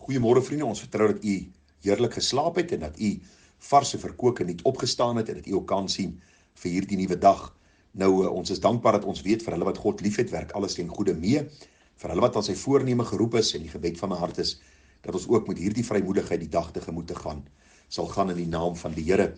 Goeiemôre vriende, ons vertrou dat u heerlik geslaap het en dat u vars en verkoop en niet opgestaan het en dat u ook kan sien vir hierdie nuwe dag. Nou, ons is dankbaar dat ons weet vir hulle wat God liefhet, werk alles ten goeie mee. Vir hulle wat aan sy voorneme geroep is en die gebed van my hart is, dat ons ook met hierdie vrymoedigheid die dag tegemoet te gaan, sal gaan in die naam van die Here.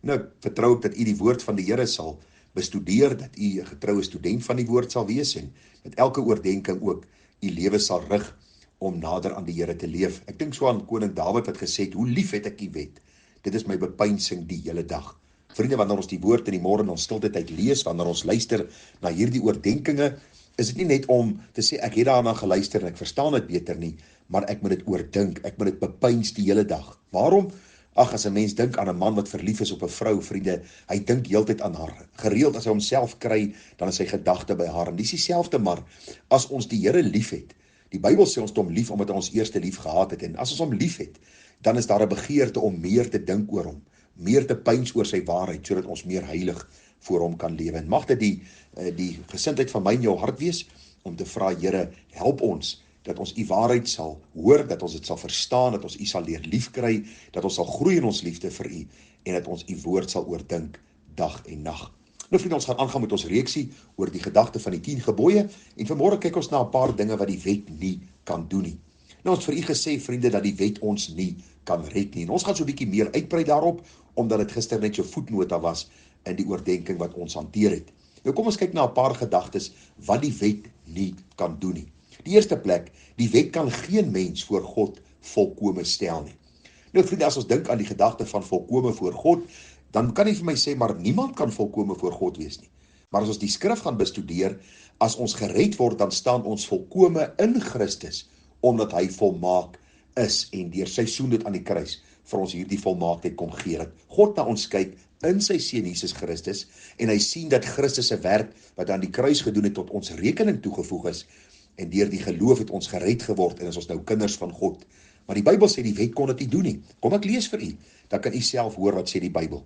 Nou, ek vertrou ook dat u die woord van die Here sal bestudeer, dat u 'n getroue student van die woord sal wees en met elke oordenking ook u lewe sal rig om nader aan die Here te leef. Ek dink so aan koning Dawid wat gesê het, hoe lief het ek die wet. Dit is my bepeinsing die hele dag. Vriende, wanneer ons die woord in die môre in ons stilte tyd lees, wanneer ons luister na hierdie oordenkinge, is dit nie net om te sê ek het daarna geluister en ek verstaan dit beter nie, maar ek moet dit oordink, ek moet dit bepeins die hele dag. Waarom? Ag, as 'n mens dink aan 'n man wat verlief is op 'n vrou, vriende, hy dink heeltyd aan haar. Gereeld as hy homself kry, dan is sy gedagte by haar. En dis dieselfde maar as ons die Here liefhet. Die Bybel sê ons het hom lief omdat hy ons eerste lief gehad het. En as ons hom liefhet, dan is daar 'n begeerte om meer te dink oor hom, meer te pyns oor sy waarheid, sodat ons meer heilig voor hom kan lewe. En mag dit die gesindheid van my en jou hart wees om te vra, Here, help ons dat ons u waarheid sal hoor, dat ons dit sal verstaan, dat ons u sal leer liefkry, dat ons sal groei in ons liefde vir u en dat ons u woord sal oordink dag en nag. Nou vriende, ons gaan aangaan met ons reeksie oor die gedagte van die 10 gebooie en vanmôre kyk ons na 'n paar dinge wat die wet nie kan doen nie. Nou ons vir u gesê, vriende, dat die wet ons nie kan red nie. En ons gaan so 'n bietjie meer uitbrei daarop, omdat dit gister net so voetnota was in die oordenking wat ons hanteer het. Nou kom ons kyk na 'n paar gedagtes wat die wet nie kan doen nie. Die eerste plek, die wet kan geen mens voor God volkome stel nie. Nou vriende, as ons dink aan die gedagte van volkome voor God, dan kan jy vir my sê, maar niemand kan volkome voor God wees nie. Maar as ons die skrif gaan bestudeer, as ons gered word, dan staan ons volkome in Christus, omdat hy volmaak is en deur sy soendood aan die kruis vir ons hierdie volmaaktheid kom gee. Dat God na ons kyk in sy seun Jesus Christus en hy sien dat Christus se werk wat aan die kruis gedoen het tot ons rekening toegevoeg is en deur die geloof het ons gered geword en is ons nou kinders van God. Maar die Bybel sê die wet kon dit nie doen nie. Kom ek lees vir u, dan kan u self hoor wat sê die Bybel.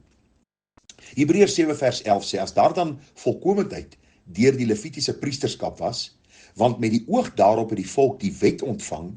Hebreërs 7 vers 11 sê, as daar dan volkomendheid deur die Levitiese priesterskap was, want met die oog daarop het die volk die wet ontvang,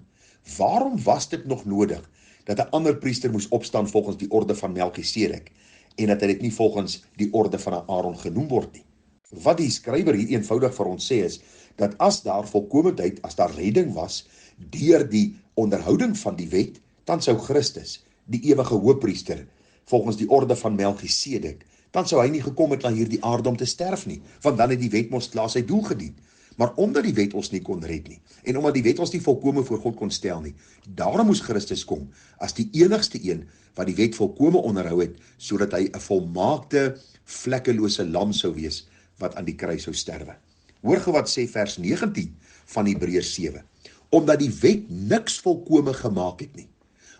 waarom was dit nog nodig dat 'n ander priester moes opstaan volgens die orde van Melchisedek en dat hy dit nie volgens die orde van Aaron genoem word nie? Wat die skrywer hier eenvoudig vir ons sê is, dat as daar volkomendheid, as daar redding was, deur die onderhouding van die wet, dan sou Christus, die ewige hoëpriester, volgens die orde van Melchisedek, dan sou hy nie gekom het na hierdie aarde om te sterf nie, want dan het die wet mos klaar sy doel gedien. Maar omdat die wet ons nie kon red nie, en omdat die wet ons nie volkome voor God kon stel nie, daarom moes Christus kom, as die enigste een, wat die wet volkome onderhou het, sodat hy 'n volmaakte, vlekkelose lam sou wees, wat aan die kruis sou sterwe. Hoor gou wat sê vers 19 van Hebreërs 7. Omdat die wet niks volkome gemaak het nie.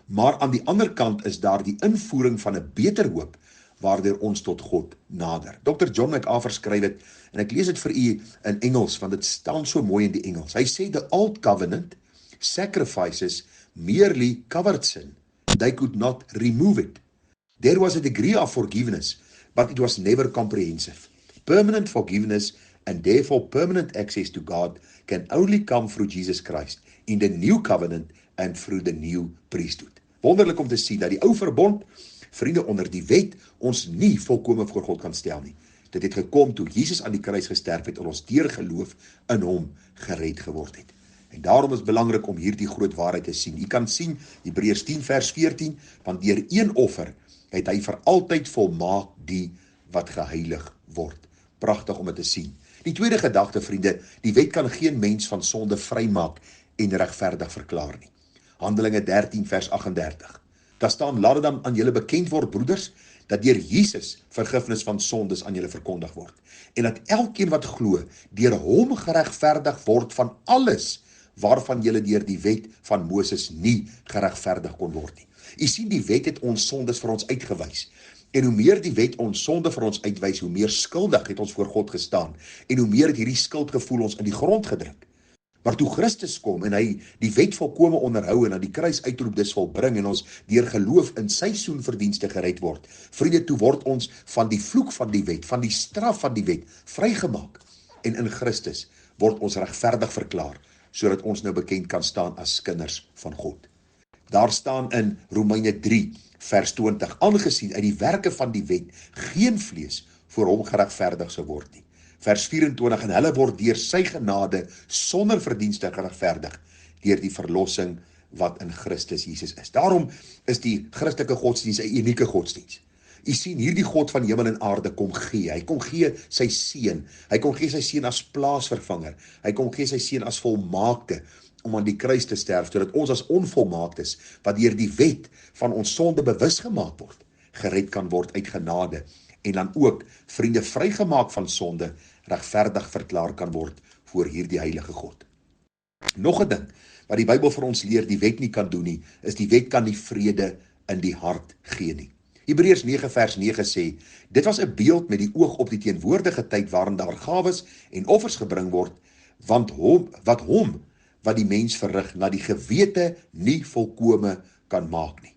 Maar aan die ander kant is daar die invoering van 'n beter hoop, waardeur ons tot God nader. Dr. John MacArthur skryf dit, en ek lees dit vir u in Engels, want dit staan so mooi in die Engels. Hy sê, the old covenant sacrifices merely covered sin. They could not remove it. There was a degree of forgiveness, but it was never comprehensive. Permanent forgiveness and therefore permanent access to God can only come through Jesus Christ in the new covenant and through the new priesthood. Wonderlik om te sien dat die ou verbond, vriende, onder die wet ons nie volkome voor God kan stel nie. Dit het gekom toe Jesus aan die kruis gesterf het en ons deur geloof in hom gered geword het. En daarom is belangrik om hierdie groot waarheid te sien. U kan sien Hebreërs 10 vers 14, want deur een offer het hy vir altyd volmaak die wat geheilig word. Pragtig om dit te sien. Die tweede gedagte, vriende, die wet kan geen mens van sonde vrymaak en regverdig verklaar nie. Handelinge 13 vers 38. Daar staan, laat dit dan aan julle bekend word, broeders, dat deur Jesus vergifnis van sondes aan julle verkondig word. En dat elkeen wat glo, deur hom geregverdig word van alles waarvan julle deur die wet van Moses nie geregverdig kon word nie. U sien, die wet het ons sondes vir ons uitgewys. En hoe meer die wet ons sonde vir ons uitwys, hoe meer skuldig het ons voor God gestaan. En hoe meer het hierdie skuldgevoel ons in die grond gedruk. Maar toe Christus kom en hy die wet volkome onderhou en aan die kruis uitroep dis volbring en ons deur geloof in sy soenverdienste gered word. Vriende, toe word ons van die vloek van die wet, van die straf van die wet vrygemaak. En in Christus word ons regverdig verklaar, sodat ons nou bekend kan staan as kinders van God. Daar staan in Romeine 3 vers 20, aangesien uit die werke van die wet geen vlees voor hom geregverdig sou word nie. Vers 24, en hulle word deur sy genade sonder verdienste geregverdig, deur die verlossing wat in Christus Jesus is. Daarom is die Christelike godsdienst 'n unieke godsdienst. U sien, hierdie God van hemel en aarde kom gee. Hy kom gee sy seun. Hy kom gee sy seun as plaasvervanger. Hy kom gee sy seun as volmaakte om aan die kruis te sterf, sodat ons as onvolmaaktes, wat deur die wet van ons sonde bewus gemaak word, gered kan word uit genade, en dan ook, vriende, vrygemaak van sonde, regverdig verklaar kan word voor hierdie heilige God. Nog 'n ding, wat die Bybel vir ons leer, die wet nie kan doen nie, is die wet kan nie vrede in die hart gee nie. Hebreërs 9 vers 9 sê, dit was 'n beeld met die oog op die teenwoordige tyd waarin daar gawes en offers gebring word, want wat die mens verrig na die gewete nie volkome kan maak nie.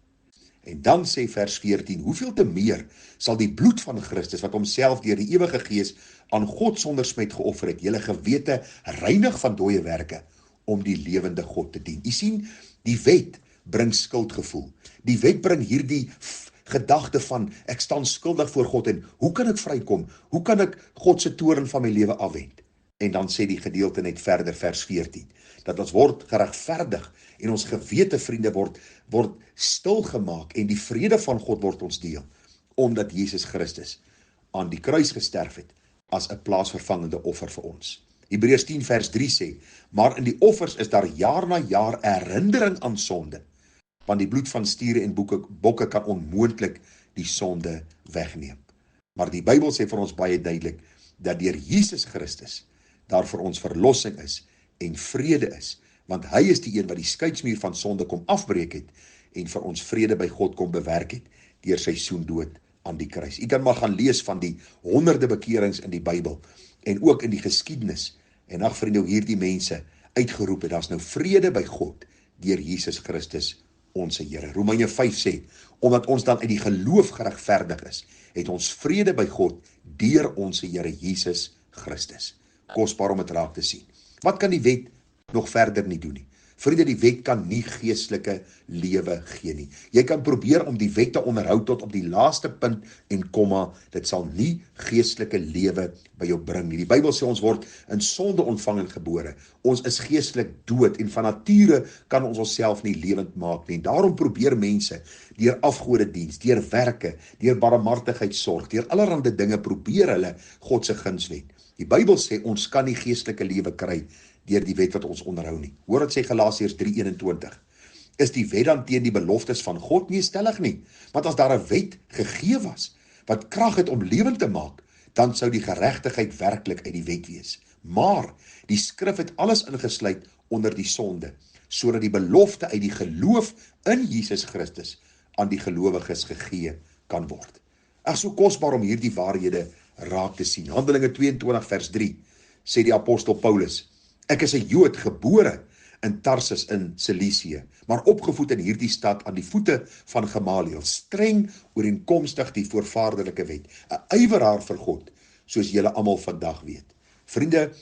En dan sê vers 14, hoeveel te meer sal die bloed van Christus, wat homself deur die ewige Gees aan God sonder smet geoffer het, julle gewete reinig van dooie werke, om die lewende God te dien. U sien, die wet bring skuldgevoel. Die wet bring hierdie gedagte van, ek staan skuldig voor God, en hoe kan ek vrykom? Hoe kan ek God se toorn van my lewe afwend? En dan sê die gedeelte net verder, vers 14, dat ons word geregverdig, en ons gewete, vriende, word stilgemaak, en die vrede van God word ons deel, omdat Jesus Christus aan die kruis gesterf het, as 'n plaasvervangende offer vir ons. Hebreërs 10 vers 3 sê, maar in die offers is daar jaar na jaar herinnering aan sonde, want die bloed van stiere en bokke kan onmoontlik die sonde wegneem. Maar die Bybel sê vir ons baie duidelik, dat deur Jesus Christus daar vir ons verlossing is en vrede is, want hy is die een wat die skeidsmuur van sonde kom afbreek het en vir ons vrede by God kom bewerk het deur sy soendood aan die kruis. U kan maar gaan lees van die honderde bekerings in die Bybel en ook in die geskiedenis, en ag vriende, hoe hierdie mense uitgeroep het, daar's nou vrede by God deur Jesus Christus ons Here. Romeine 5 sê, omdat ons dan uit die geloof geregverdig is, het ons vrede by God deur ons Here Jesus Christus. Kosbaar om dit raak te sien. Wat kan die wet nog verder nie doen nie? Vriende, die wet kan nie geestelike lewe gee nie. Jy kan probeer om die wet te onderhou tot op die laaste punt en komma, dit sal nie geestelike lewe by jou bring nie. Die Bybel sê ons word in sonde ontvang en gebore. Ons is geestelik dood en van nature kan ons onsself nie lewend maak nie. Daarom probeer mense deur afgodediens, deur werke, deur barmhartigheid sorg, deur allerlei dinge probeer hulle God se guns wen. Die Bybel sê ons kan nie geestelike lewe kry deur die wet wat ons onderhou nie. Hoor wat sê Galasiërs 3:21. Is die wet dan teen die beloftes van God? Nee, stellig nie. Want as daar 'n wet gegee was wat krag het om lewend te maak, dan sou die geregtigheid werklik uit die wet wees. Maar die skrif het alles ingesluit onder die sonde, sodat die belofte uit die geloof in Jesus Christus aan die gelowiges gegee kan word. Ag, so kosbaar om hierdie waarhede raak te sien. Handelinge 22 vers 3 sê die apostel Paulus, ek is 'n Jood gebore in Tarsus in Cilicië, maar opgevoed in hierdie stad aan die voete van Gamaliel, streng ooreenkomstig die voorvaderlike wet, 'n ywerhaar vir God, soos julle almal vandag weet. Vriende,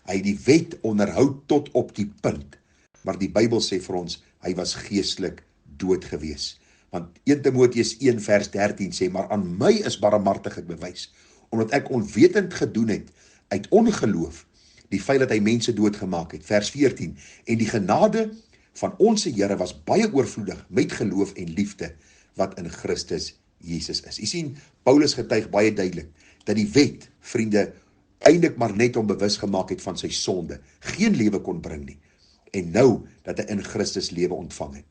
hy die wet onderhou tot op die punt, maar die Bybel sê vir ons, hy was geestelik dood gewees. Want 1 Timoteus 1 vers 13 sê, maar aan my is barmhartigheid bewys, omdat ek onwetend gedoen het, uit ongeloof, die feit dat hy mense doodgemaak het. Vers 14, en die genade van ons Here was baie oorvloedig met geloof en liefde, wat in Christus Jesus is. U sien, Paulus getuig baie duidelik, dat die wet, vriende, eintlik maar net om bewus gemaak het van sy sonde, geen lewe kon bring nie, en nou, dat hy in Christus lewe ontvang het.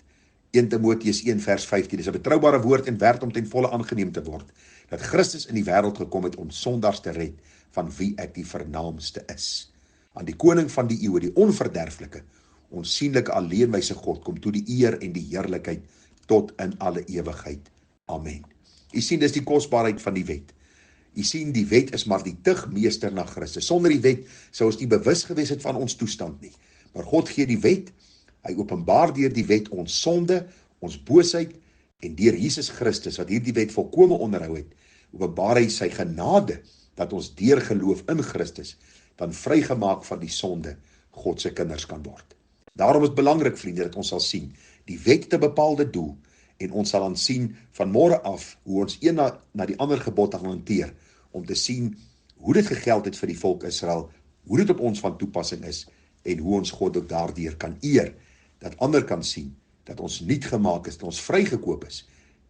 1 Timoteus 1 vers 15, is 'n betroubare woord en werd om ten volle aangeneem te word, dat Christus in die wêreld gekom het om sondaars te red, van wie ek die vernaamste is. Aan die koning van die eeue, die onverderflike, onsienlike alleenwyse God, kom toe die eer en die heerlikheid tot in alle ewigheid. Amen. U sien, dis die kosbaarheid van die wet. U sien, die wet is maar die tugmeester na Christus. Sonder die wet sou ons nie bewus gewees het van ons toestand nie. Maar God gee die wet, hy openbaar deur die wet ons sonde, ons boosheid, en deur Jesus Christus, wat hierdie wet volkome onderhou het, openbaar hy sy genade, dat ons deur geloof in Christus, dan vrygemaak van die sonde, God se kinders kan word. Daarom is belangrik, vriende, dat ons sal sien, Die wet het 'n bepaalde doel en ons sal dan sien van môre af hoe ons een na die ander gebod gaan hanteer om te sien hoe dit gegeld het vir die volk Israel, hoe dit op ons van toepassing is en hoe ons God ook daardeur kan eer, dat ander kan sien dat ons nuut gemaak is, dat ons vrygekoop is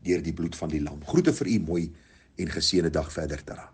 deur die bloed van die lam. Groete vir u, mooi en geseënde dag verder, Tara.